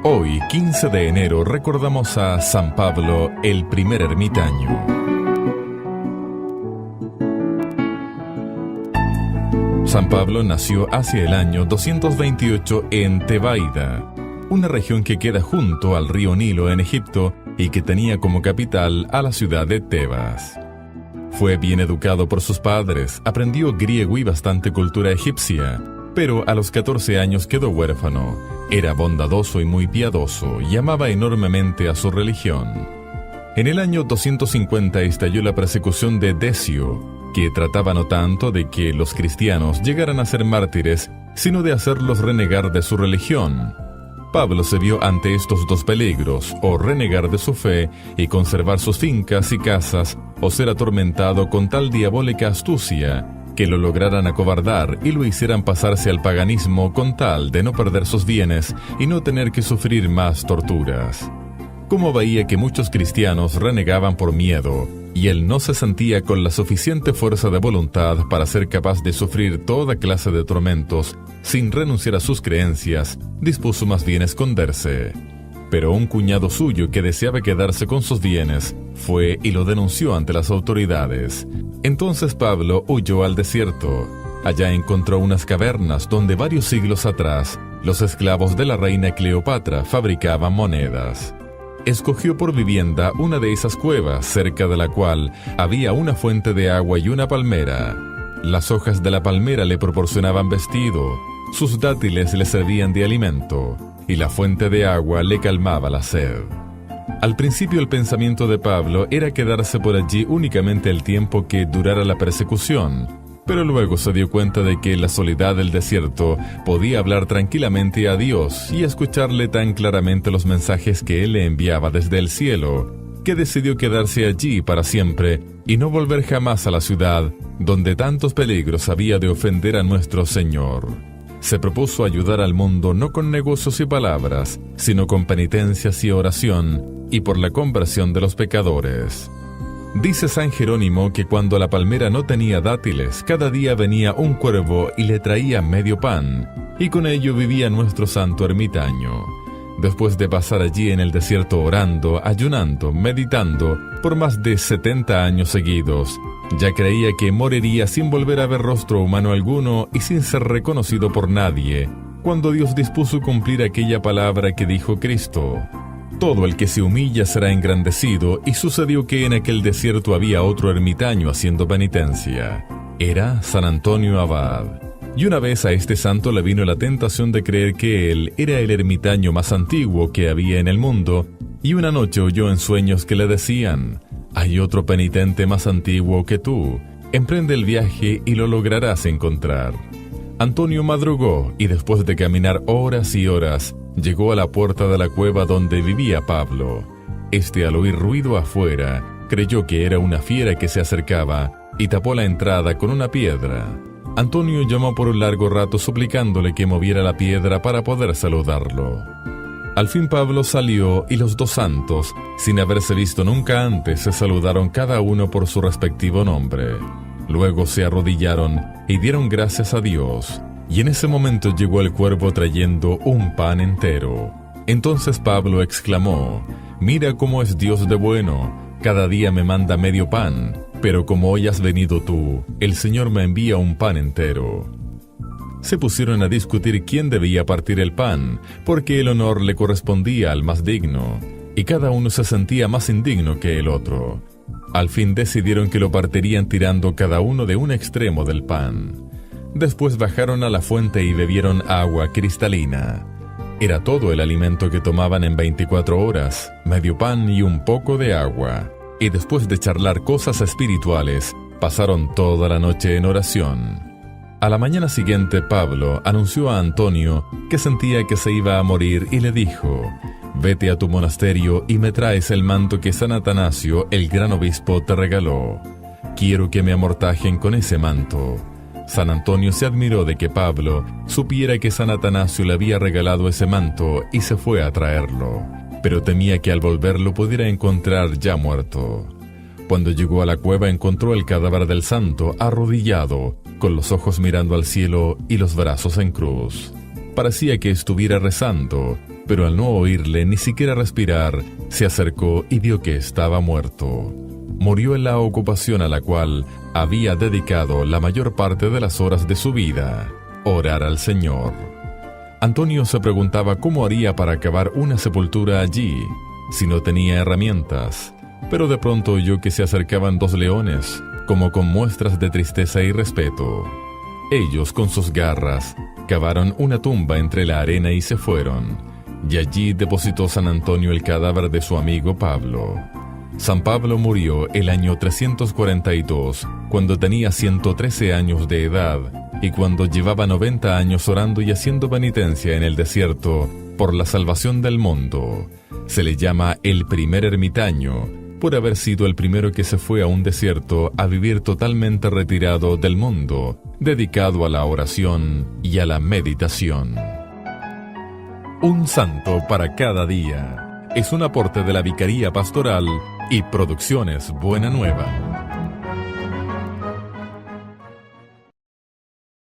Hoy, 15 de enero, recordamos a San Pablo, el primer ermitaño. San Pablo nació hacia el año 228 en Tebaida, una región que queda junto al río Nilo en Egipto y que tenía como capital a la ciudad de Tebas. Fue bien educado por sus padres, aprendió griego y bastante cultura egipcia, pero a los 14 años quedó huérfano. Era bondadoso y muy piadoso y amaba enormemente a su religión. En el año 250 estalló la persecución de Decio, que trataba no tanto de que los cristianos llegaran a ser mártires, sino de hacerlos renegar de su religión. Pablo se vio ante estos dos peligros, o renegar de su fe y conservar sus fincas y casas, o ser atormentado con tal diabólica astucia que lo lograran acobardar y lo hicieran pasarse al paganismo con tal de no perder sus bienes y no tener que sufrir más torturas. Como veía que muchos cristianos renegaban por miedo, y él no se sentía con la suficiente fuerza de voluntad para ser capaz de sufrir toda clase de tormentos sin renunciar a sus creencias, dispuso más bien esconderse. Pero un cuñado suyo que deseaba quedarse con sus bienes fue y lo denunció ante las autoridades. Entonces Pablo huyó al desierto. Allá encontró unas cavernas donde varios siglos atrás los esclavos de la reina Cleopatra fabricaban monedas. Escogió por vivienda una de esas cuevas, cerca de la cual había una fuente de agua y una palmera. Las hojas de la palmera le proporcionaban vestido, sus dátiles le servían de alimento, y la fuente de agua le calmaba la sed. Al principio el pensamiento de Pablo era quedarse por allí únicamente el tiempo que durara la persecución, pero luego se dio cuenta de que la soledad del desierto podía hablar tranquilamente a Dios y escucharle tan claramente los mensajes que Él le enviaba desde el cielo, que decidió quedarse allí para siempre y no volver jamás a la ciudad donde tantos peligros había de ofender a nuestro Señor. Se propuso ayudar al mundo no con negocios y palabras, sino con penitencias y oración, y por la conversión de los pecadores. Dice San Jerónimo que cuando la palmera no tenía dátiles, cada día venía un cuervo y le traía medio pan, y con ello vivía nuestro santo ermitaño. Después de pasar allí en el desierto orando, ayunando, meditando, por más de 70 años seguidos, ya creía que moriría sin volver a ver rostro humano alguno y sin ser reconocido por nadie, cuando Dios dispuso cumplir aquella palabra que dijo Cristo: todo el que se humilla será engrandecido, y sucedió que en aquel desierto había otro ermitaño haciendo penitencia. Era San Antonio Abad. Y una vez a este santo le vino la tentación de creer que él era el ermitaño más antiguo que había en el mundo, y una noche oyó en sueños que le decían: hay otro penitente más antiguo que tú, emprende el viaje y lo lograrás encontrar. Antonio madrugó y después de caminar horas y horas, llegó a la puerta de la cueva donde vivía Pablo. Este, al oír ruido afuera, creyó que era una fiera que se acercaba y tapó la entrada con una piedra. Antonio llamó por un largo rato suplicándole que moviera la piedra para poder saludarlo. Al fin Pablo salió y los dos santos, sin haberse visto nunca antes, se saludaron cada uno por su respectivo nombre. Luego se arrodillaron y dieron gracias a Dios, y en ese momento llegó el cuervo trayendo un pan entero. Entonces Pablo exclamó: mira cómo es Dios de bueno, cada día me manda medio pan, pero como hoy has venido tú, el Señor me envía un pan entero. Se pusieron a discutir quién debía partir el pan, porque el honor le correspondía al más digno, y cada uno se sentía más indigno que el otro. Al fin decidieron que lo partirían tirando cada uno de un extremo del pan. Después bajaron a la fuente y bebieron agua cristalina. Era todo el alimento que tomaban en 24 horas, medio pan y un poco de agua. Y después de charlar cosas espirituales, pasaron toda la noche en oración. A la mañana siguiente Pablo anunció a Antonio que sentía que se iba a morir y le dijo: vete a tu monasterio y me traes el manto que San Atanasio, el gran obispo, te regaló. Quiero que me amortajen con ese manto. San Antonio se admiró de que Pablo supiera que San Atanasio le había regalado ese manto y se fue a traerlo, pero temía que al volver lo pudiera encontrar ya muerto. Cuando llegó a la cueva encontró el cadáver del santo arrodillado, con los ojos mirando al cielo y los brazos en cruz. Parecía que estuviera rezando, pero al no oírle ni siquiera respirar, se acercó y vio que estaba muerto. Murió en la ocupación a la cual había dedicado la mayor parte de las horas de su vida, orar al Señor. Antonio se preguntaba cómo haría para cavar una sepultura allí, si no tenía herramientas, pero de pronto oyó que se acercaban 2 leones, como con muestras de tristeza y respeto. Ellos, con sus garras, cavaron una tumba entre la arena y se fueron, y allí depositó San Antonio el cadáver de su amigo Pablo. San Pablo murió el año 342, cuando tenía 113 años de edad, y cuando llevaba 90 años orando y haciendo penitencia en el desierto por la salvación del mundo. Se le llama el primer ermitaño, por haber sido el primero que se fue a un desierto a vivir totalmente retirado del mundo, dedicado a la oración y a la meditación. Un santo para cada día es un aporte de la Vicaría Pastoral y Producciones Buena Nueva.